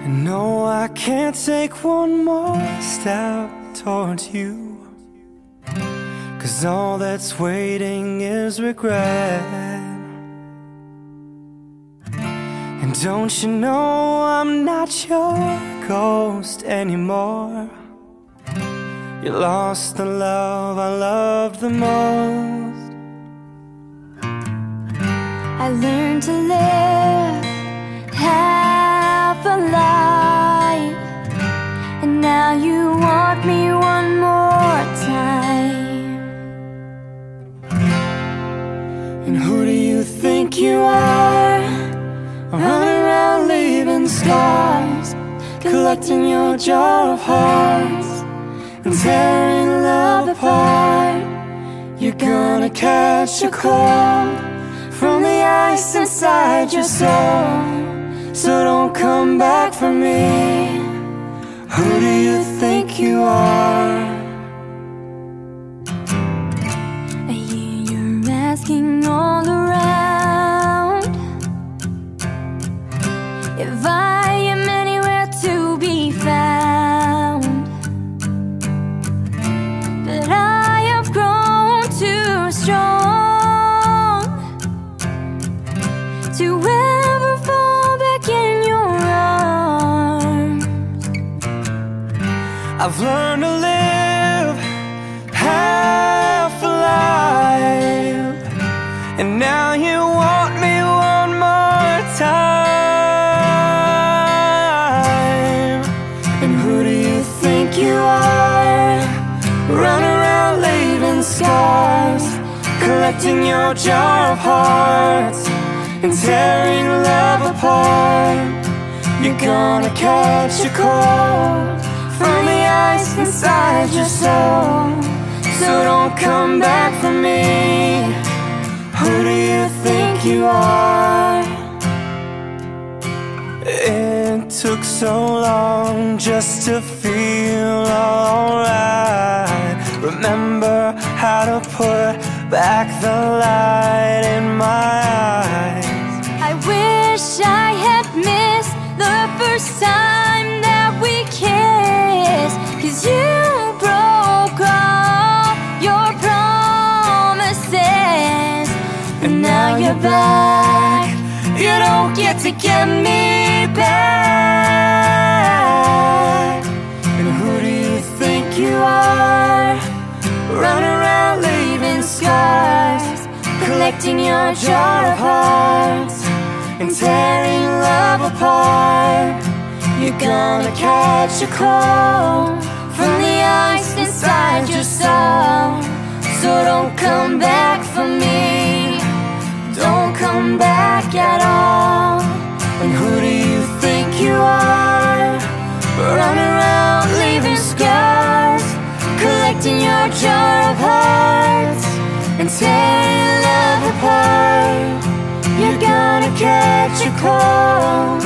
And no, I can't take one more step towards you, 'cause all that's waiting is regret. And don't you know I'm not your ghost anymore? You lost the love I loved the most. I learned to live half a life, and now you want me one more time. And who do you think you are? Running around leaving scars, collecting your jar of hearts, and tearing love apart. You're gonna catch a cold from the ice inside your soul, so don't come back for me. Who do you think you are? I hear you're asking all around if I am anywhere to be found, but I have grown too strong to ever fall back in your arms. I've learned to live half a life, and now you want me one more time. And who do you think you are? Run around leaving scars, collecting your jar of hearts, and tearing love apart. You're gonna catch a cold from the ice inside your soul, so don't come back for me. Who do you think you are? It took so long just to feel alright. Remember how to put back the light in my eyes. I wish I had missed the first time that we kissed, 'cause you broke all your promises. And now you're back, you don't get to get me back. And who do you think you are? Run around leaving scars, collecting your jar of hearts, And tearing love apart. you're gonna catch a cold from the ice inside your soul, so don't come back for me. Don't come back at all. And who do you think you are? Run around leaving scars, collecting your jar of hearts, and tearing love apart. You're gonna catch a cold